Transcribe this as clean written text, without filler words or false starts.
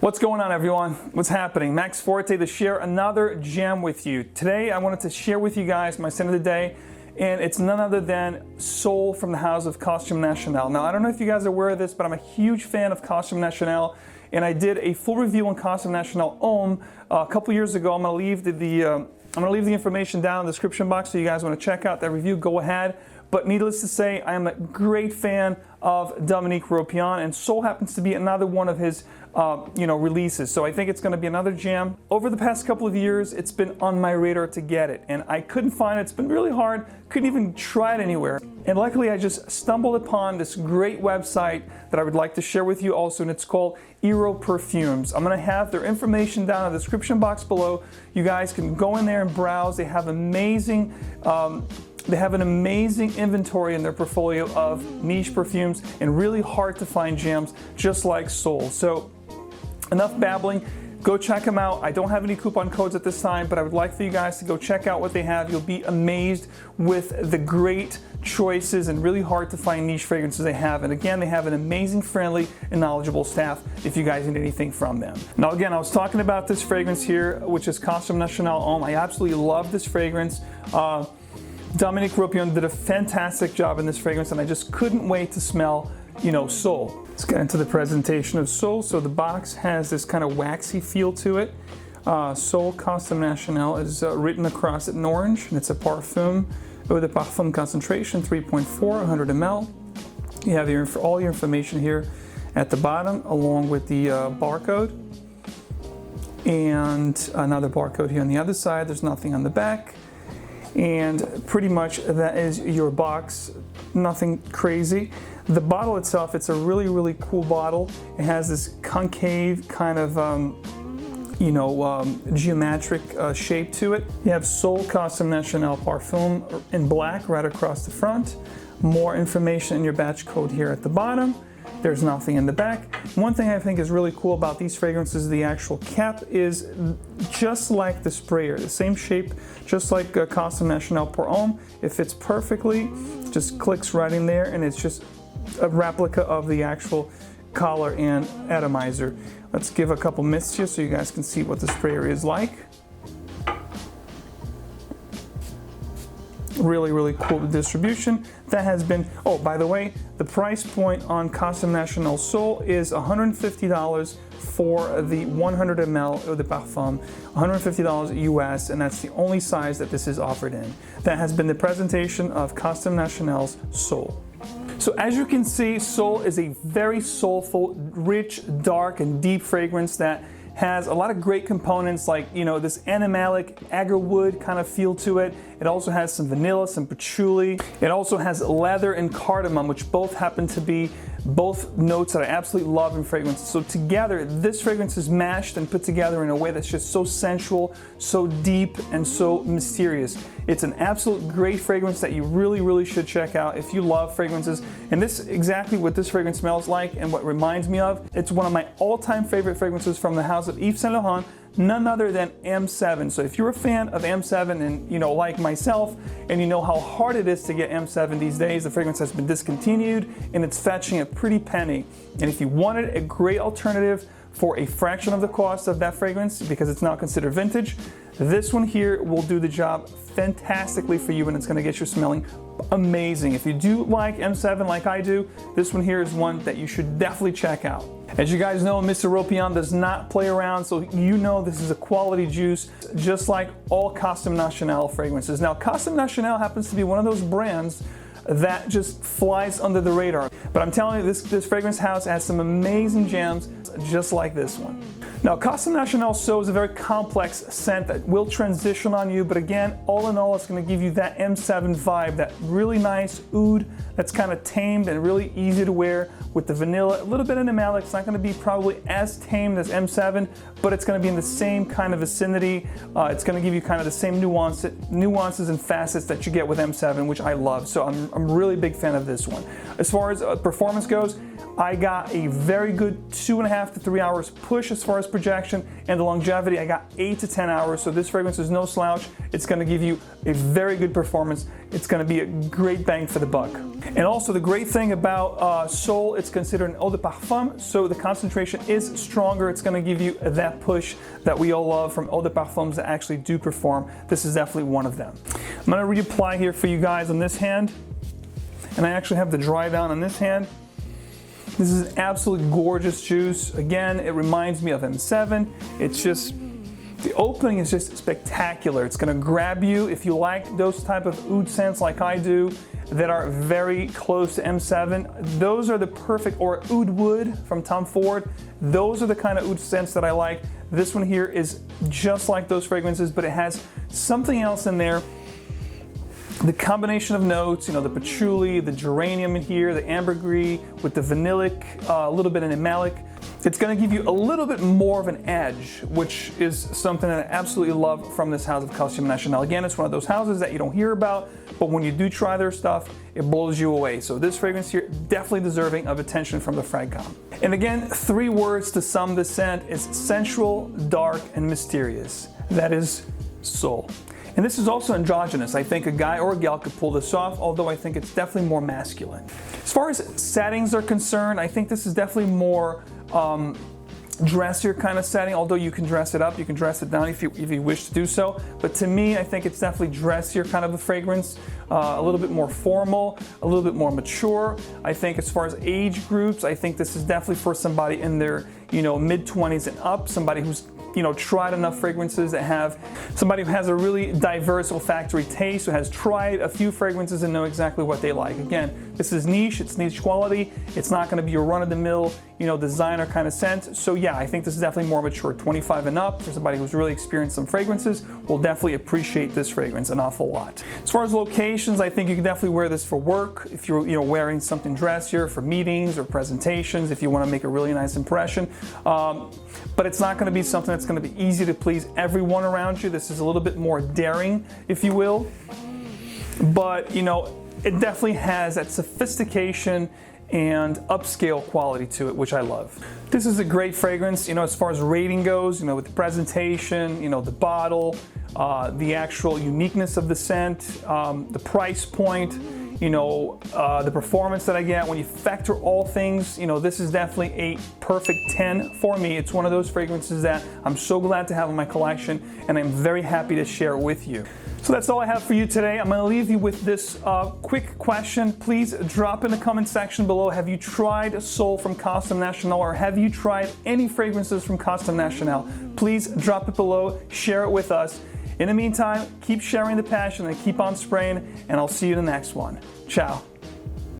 What's going on, everyone? What's happening? Max Forte to share another gem with you. Today I wanted to share with you guys my scent of the day, and it's none other than Soul from the house of CoSTUME National. Now, I don't know if you guys are aware of this, but I'm a huge fan of CoSTUME National, and I did a full review on CoSTUME National HOMME a couple years ago. I'm going to leave the information down in the description box, so you guys want to check out that review, go ahead. But needless to say, I am a great fan of Dominique Ropion, and Soul happens to be another one of his releases. So I think it's going to be another jam. Over the past couple of years, it's been on my radar to get it, and I couldn't find it. It's been really hard. Couldn't even try it anywhere. And luckily, I just stumbled upon this great website that I would like to share with you also, and it's called Perfumes. I'm going to have their information down in the description box below. You guys can go in there and browse. They have amazing an amazing inventory in their portfolio of niche perfumes and really hard to find gems just like Soul. So enough babbling, go check them out. I don't have any coupon codes at this time, but I would like for you guys to go check out what they have. You'll be amazed with the great choices and really hard to find niche fragrances they have. And again, they have an amazing, friendly, and knowledgeable staff if you guys need anything from them. Now again, I was talking about this fragrance here, which is CoSTUME National HOMME. I absolutely love this fragrance. Dominique Ropion did a fantastic job in this fragrance, and I just couldn't wait to smell, Soul. Let's get into the presentation of Soul. So the box has this kind of waxy feel to it. Soul CoSTUME National is written across it in orange, and it's a parfum eau de parfum concentration, 3.4, 100 ml. You have all your information here at the bottom, along with the barcode. And another barcode here on the other side. There's nothing on the back. And pretty much that is your box, nothing crazy. The bottle itself, it's a really, really cool bottle. It has this concave kind of, geometric shape to it. You have Soul CoSTUME National Parfum in black right across the front. More information in your batch code here at the bottom. There's nothing in the back. One thing I think is really cool about these fragrances, the actual cap is just like the sprayer, the same shape, just like CoSTUME National pour Homme. It fits perfectly, just clicks right in there, and it's just a replica of the actual collar and atomizer. Let's give a couple mists here so you guys can see what the sprayer is like. Really, really cool distribution. That has been, oh, by the way, the price point on CoSTUME National Soul is $150 for the 100 ml eau de parfum, $150 US, and that's the only size that this is offered in. That has been the presentation of CoSTUME National's Soul. So as you can see, Soul is a very soulful, rich, dark, and deep fragrance that has a lot of great components like, this animalic agarwood kind of feel to it. It also has some vanilla, some patchouli. It also has leather and cardamom, which both happen to be both notes that I absolutely love in fragrances. So together, this fragrance is mashed and put together in a way that's just so sensual, so deep, and so mysterious. It's an absolute great fragrance that you really, really should check out if you love fragrances. And this is exactly what this fragrance smells like and what reminds me of. It's one of my all-time favorite fragrances from the house of Yves Saint Laurent, none other than M7. So if you're a fan of M7 and like myself, and you know how hard it is to get M7 these days, the fragrance has been discontinued and it's fetching a pretty penny. And if you wanted a great alternative for a fraction of the cost of that fragrance, because it's now considered vintage, this one here will do the job fantastically for you, and it's going to get you smelling amazing. If you do like M7 like I do, this one here is one that you should definitely check out. As you guys know, Mr. Ropion does not play around, so this is a quality juice, just like all CoSTUME National fragrances. Now, CoSTUME National happens to be one of those brands that just flies under the radar. But I'm telling you, this fragrance house has some amazing gems just like this one. Now, CoSTUME National Soul is a very complex scent that will transition on you, but again, all in all, it's going to give you that M7 vibe, that really nice oud that's kind of tamed and really easy to wear with the vanilla, a little bit animalic. It's not going to be probably as tamed as M7, but it's going to be in the same kind of vicinity. It's going to give you kind of the same nuances and facets that you get with M7, which I love. So I'm a really big fan of this one. As far as performance goes, I got a very good 2.5 to 3 hours push as far as burst projection, and the longevity, I got 8 to 10 hours, so this fragrance is no slouch. It's gonna give you a very good performance. It's gonna be a great bang for the buck. And also the great thing about Sol, it's considered an eau de parfum, so the concentration is stronger. It's gonna give you that push that we all love from eau de parfums that actually do perform. This is definitely one of them. I'm gonna reapply here for you guys on this hand, and I actually have the dry down on this hand. This is an absolutely gorgeous juice. Again, it reminds me of M7. It's just, the opening is just spectacular. It's gonna grab you if you like those type of oud scents like I do that are very close to M7. Those are the perfect, or oud wood from Tom Ford. Those are the kind of oud scents that I like. This one here is just like those fragrances, but it has something else in there. The combination of notes, you know, the patchouli, the geranium in here, the ambergris with the vanillic, a little bit of malic. It's going to give you a little bit more of an edge, which is something that I absolutely love from this house of Costume National. Again, it's one of those houses that you don't hear about, but when you do try their stuff, it blows you away. So this fragrance here, definitely deserving of attention from the Fragcom. And again, 3 words to sum this scent is sensual, dark, and mysterious. That is Sol. And this is also androgynous. I think a guy or a gal could pull this off, although I think it's definitely more masculine. As far as settings are concerned, I think this is definitely more dressier kind of setting, although you can dress it up, you can dress it down if you wish to do so. But to me, I think it's definitely dressier kind of a fragrance, a little bit more formal, a little bit more mature. I think as far as age groups, I think this is definitely for somebody in their, you know, mid-20s and up, somebody who's, you know, tried enough fragrances that have, somebody who has a really diverse olfactory taste, who has tried a few fragrances and know exactly what they like. Again, this is niche, it's niche quality, it's not gonna be a run-of-the-mill, you know, designer kind of scent. So yeah, I think this is definitely more mature, 25 and up, for somebody who's really experienced some fragrances, will definitely appreciate this fragrance an awful lot. As far as locations, I think you can definitely wear this for work, if you're, you know, wearing something dressier, for meetings or presentations, if you wanna make a really nice impression. But it's not gonna be something that's gonna be easy to please everyone around you. This is a little bit more daring, if you will. But, you know, it definitely has that sophistication and upscale quality to it, which I love. This is a great fragrance, you know, as far as rating goes, you know, with the presentation, you know, the bottle, the actual uniqueness of the scent, the price point, you know, the performance that I get. When you factor all things, you know, this is definitely a perfect 10 for me. It's one of those fragrances that I'm so glad to have in my collection, and I'm very happy to share it with you. So that's all I have for you today. I'm going to leave you with this quick question. Please drop in the comment section below. Have you tried Sol from Costume National, or have you tried any fragrances from Costume National? Please drop it below. Share it with us. In the meantime, keep sharing the passion and keep on spraying, and I'll see you in the next one. Ciao.